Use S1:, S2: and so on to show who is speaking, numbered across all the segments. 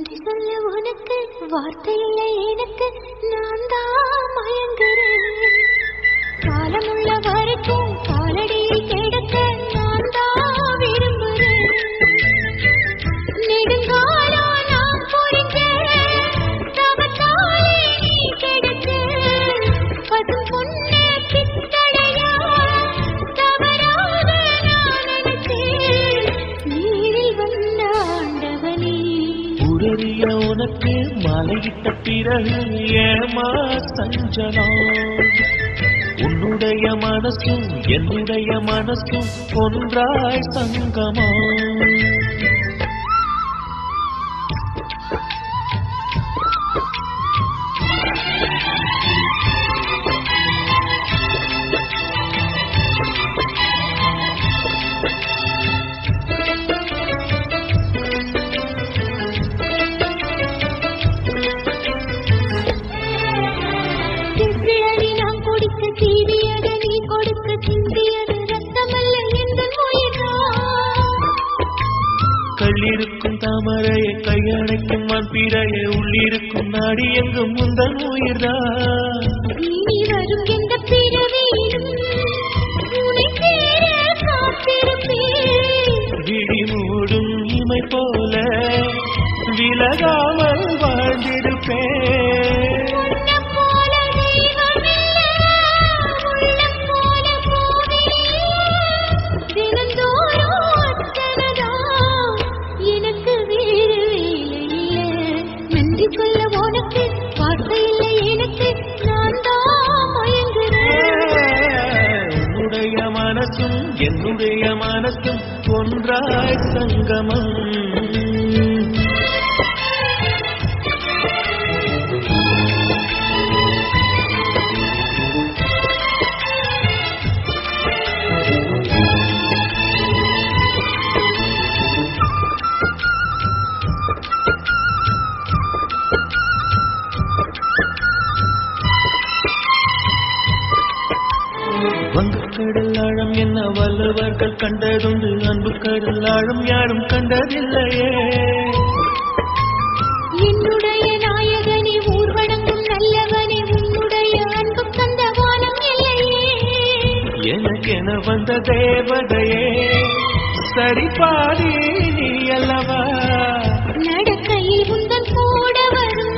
S1: சொல்ல உனக்கு வார்த்தை இல்லை எனக்கு, நான் தான் மயங்குறேன். காலமுள்ள வரைக்கும் காலடியில் கிடக்க நான் தான் விரும்புறேன். நெடுங்காலம் நான் புரிஞ்சேன், தவத்தாலே நீ கிடக்க பசும் பொன்னே பித்தளையா தவறாக நான் நினைச்சேன். நீரில் வந்த ஆண்டவனே,
S2: உடறிய உனக்கு மலையிட்ட பிறகு ஏமா சஞ்சலம்? உன்னுடைய மனசும் என்னுடைய மனசும் ஒன்றாய் சங்கமா?
S1: தீவியது நீ கொடுக்க சிந்தியது ரத்தமல்ல எங்கள் உயிர்தான்.
S2: கள்ளிருக்கும் தாமரையை கையணைக்கும் மண்பிரையை உள்ளிருக்கும் நாடி எங்கும் முந்தன் உயிர்தான்.
S1: இனி வரும் எந்த பிறவியிலும் உன்னை சேர காத்திருப்பேன்.
S2: விழி மூடும் இமை போல விலகாமல் வாழ்ந்திருப்பேன். உன்னுடைய மனசும் என்னுடைய மனசும் ஒன்றாய் சங்கமம். வங்கக்கடல் ஆழம் என்ன வல்லவர்கள் கண்டதுண்டு, அன்பு கடல் ஆழம் யாரும் கண்டதில்லையே.
S1: என்னுடைய நாயகனே ஊர்வடங்கும் நல்லவனே, உன்னுடைய அன்பு கந்த வானம் இல்லையே.
S2: எனக்கென வந்த தேவதையே சரிபாதி நீ அல்லவா?
S1: நடக்கையில் உந்தன் கூட வரும்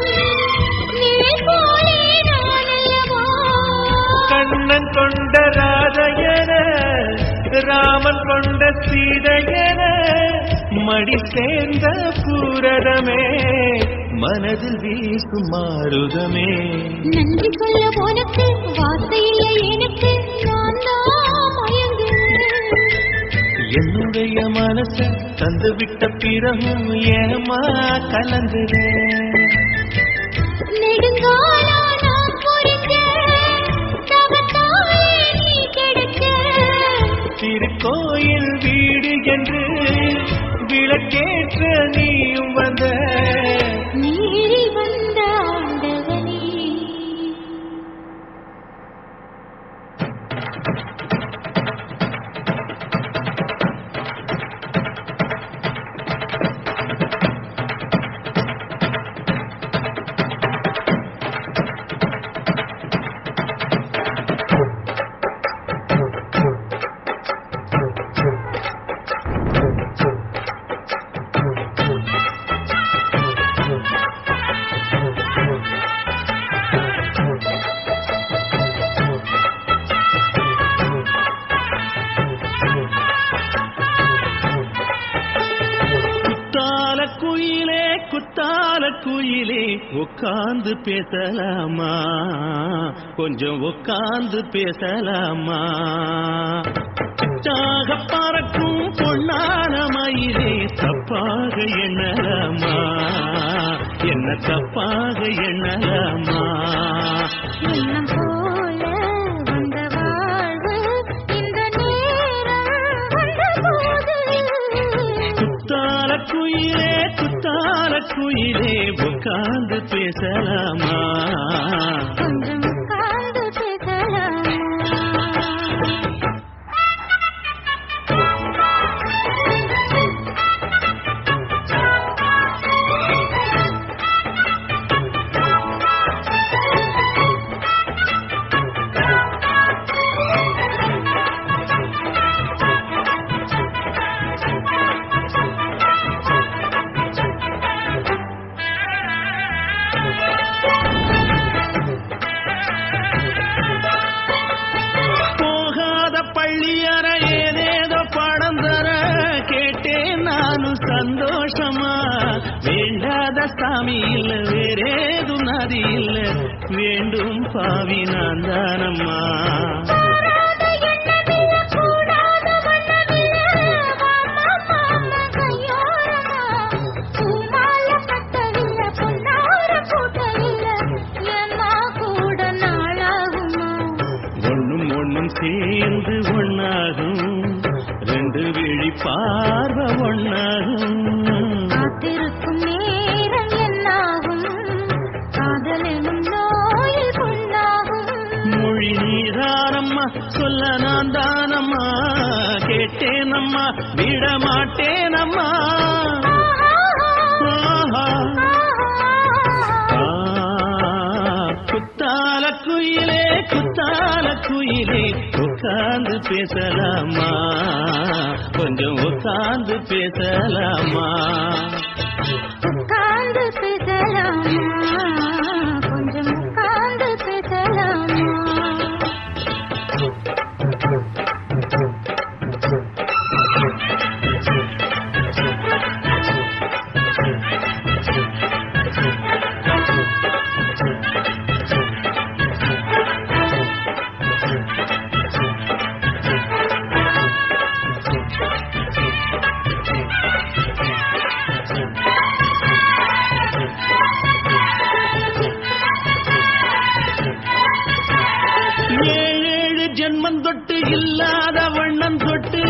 S1: நிழல் போலே நான் அல்லவா?
S2: கண்ணன் கொண்ட ராதையன ராமன் கொண்ட சீதையன மடி சேர்ந்த பூரதமே மனதில் வீசும் மாறுதமே.
S1: நன்றி சொல்ல உனக்கு வார்த்தை இல்லை எனக்கு, நான் தான் மயங்குறேன்.
S2: என்னுடைய மனச தந்து விட்ட பிறகும் ஏமா கலந்துறேன்.
S1: நெடுங்காலம் நான் புரிஞ்சேன், தவத்தாலே நீ கிடக்க
S2: திருக்கோயில் வீடு என்று விளக்கேற்ற நீயும் வந்த.
S1: நீரில் வந்த ஆண்டவனே.
S2: குத்தால குயிலே உட்கார்ந்து பேசலாமா? கொஞ்சம் உட்கார்ந்து பேசலாமா? சாக பறக்கும் பொன்னான மயிலே தப்பாக எண்ணலாமா? என்ன தப்பாக எண்ணலாமா?
S1: எண்ணம் போல வந்த வாழ்வு இந்த நேரம் வந்தபோது.
S2: குத்தால குயிலே குத்தால குயிலே உட்கார்ந்து பேசலாமா?
S1: கொஞ்சம் உட்கார்ந்து பேசலாமா?
S2: வேண்டாத சாமி இல்ல வேறேது நதி இல்ல வேண்டும் பாவி நான் தானம்மா
S1: பாராத எண்ணமில்ல கூடாத வண்ணமில்ல மாமா மாமா கையோரமா பூமால கட்டவில்லை பொன்னார கூட்டவில்லை ஏமா கூட நாளாகுமா
S2: ஒண்ணும் சேர்ந்து ஒண்ணாகும் ரெண்டு விழி பார்வை ஒண்ணாகும்
S1: காத்திருக்கும் நேரம் என்னாகும் காதலெனும் நோயில் கொண்டாகும்
S2: மொழி நீதானம்மா சொல்ல நான் தானம்மா கேட்டேனம்மா விட மாட்டேனம்மா ஆஹா. குத்தால குயிலே உட்கார்ந்து பேசலாமா கொஞ்சம் உட்கார்ந்து பேசலாமா
S1: உட்கார்ந்து பேசலாமா கொஞ்சம் உட்கார்ந்து பேசலாமா
S2: ஏழேழு ஜென்மம் தொட்டு இல்லாத வண்ணம் தொட்டு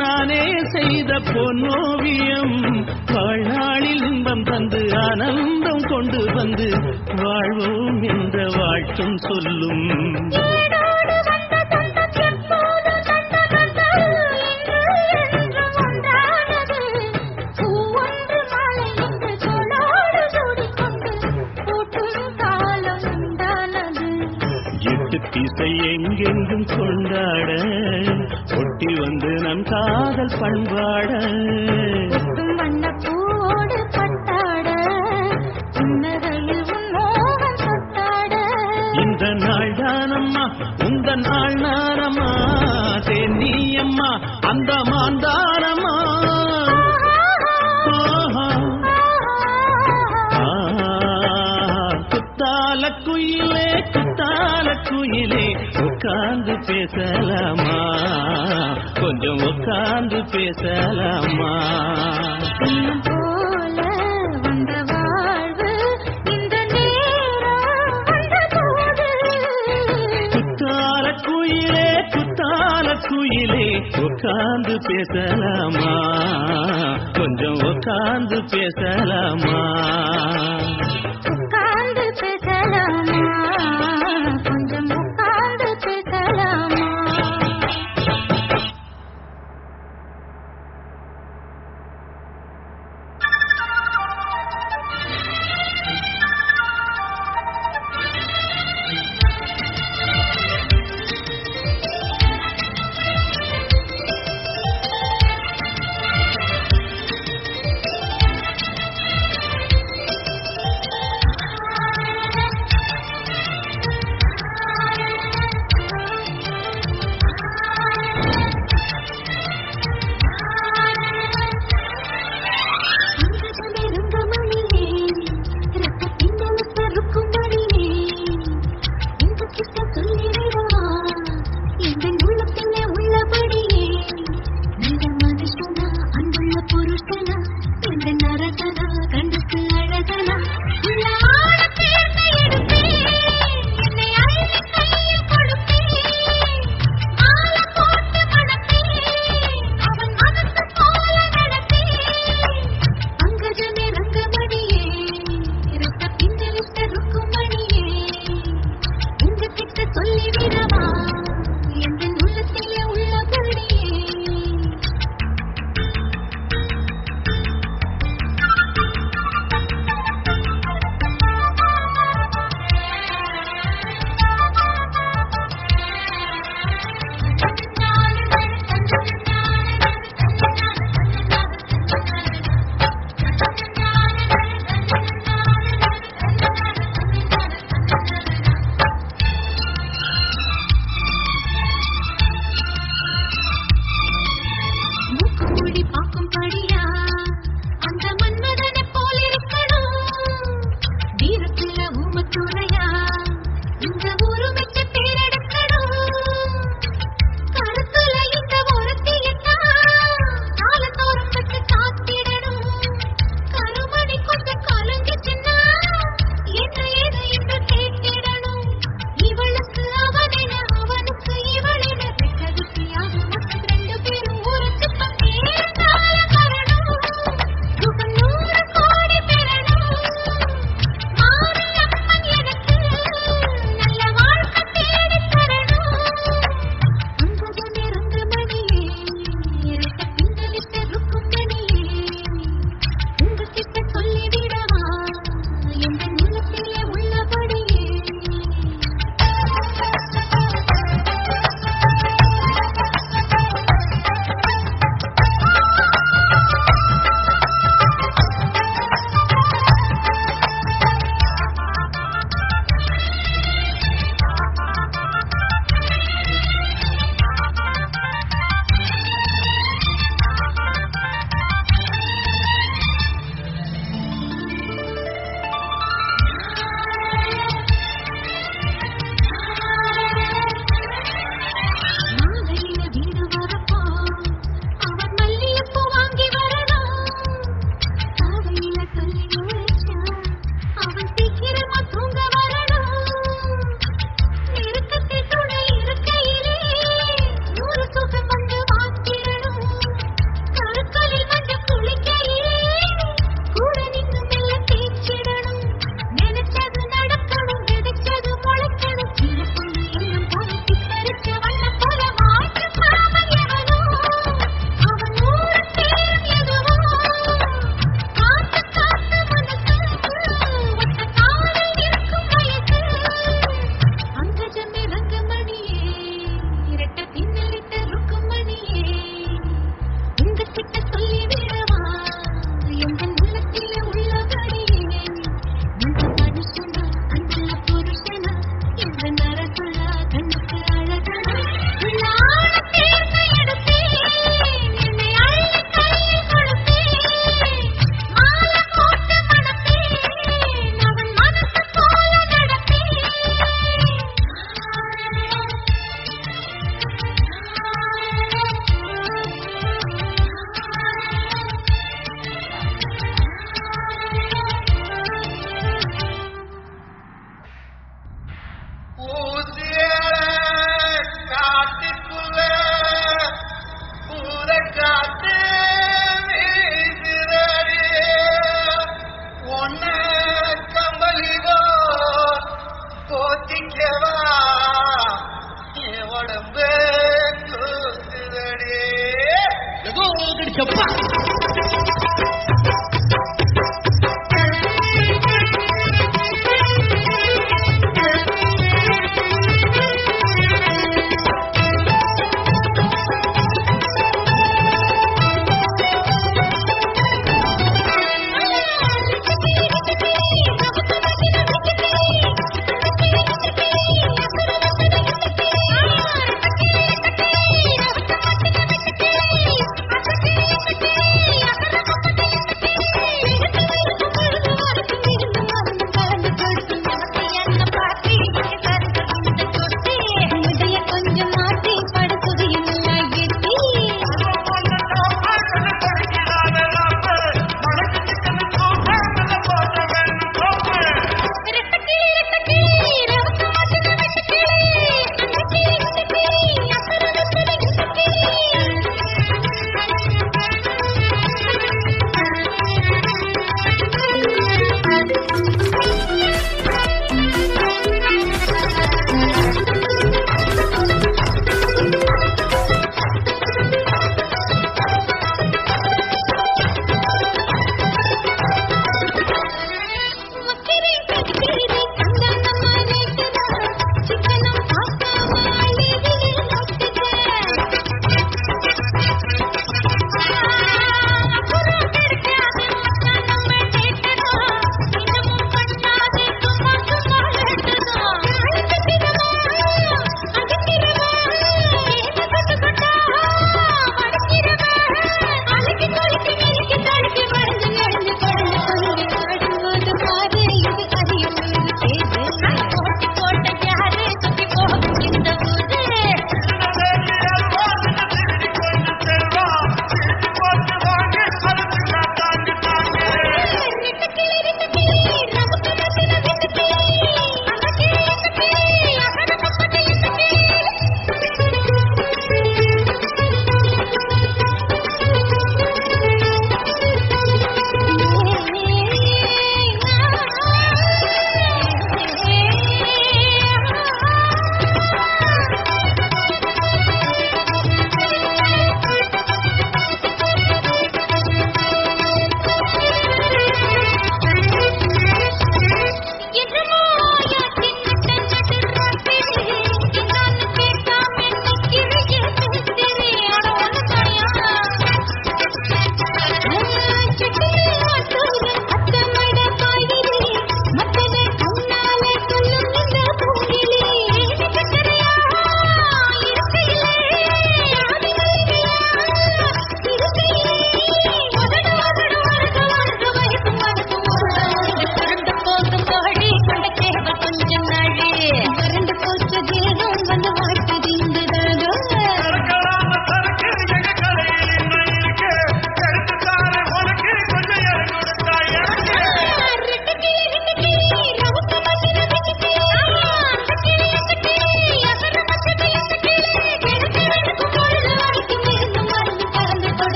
S2: நானே செய்த பொன்னோவியம் வாழ்நாளில் இன்பம் தந்து ஆனந்தம் கொண்டு வந்து வாழ்வோம் என்ற வாழ்த்தும் சொல்லும்
S1: ஏடோடு வந்த சொந்தம் எப்போதும் தந்த பந்தல் இன்று என்றும் ஒன்றானது பூவொன்று மாலை இன்று தோளோடு சூடிக்கொண்டு பூட்டும் காலம் உண்டானது
S2: எட்டு திசை எங்கெங்கும் கொண்டாட ஒட்டி வந்து நம் காதல் பண்பாட
S1: ஒட்டும் வண்ணப் பூவோடு பட்டாட புன்னகையில் உன் மோகம் தொட்டாட
S2: இந்த நாள் தானம்மா உந்த நாள் நானம்மா தேனியம்மா அந்த மாந்தானம்மா ஆஹா. குத்தால குயிலே உட்கார்ந்து பேசலாமா கொஞ்சம் உட்கார்ந்து பேசலாமா
S1: இன்னும் போல வந்த வாழ்வு இந்த நேரம் வந்தபோது
S2: குத்தால குயிலே உட்கார்ந்து பேசலாமா கொஞ்சம் உட்கார்ந்து பேசலாமா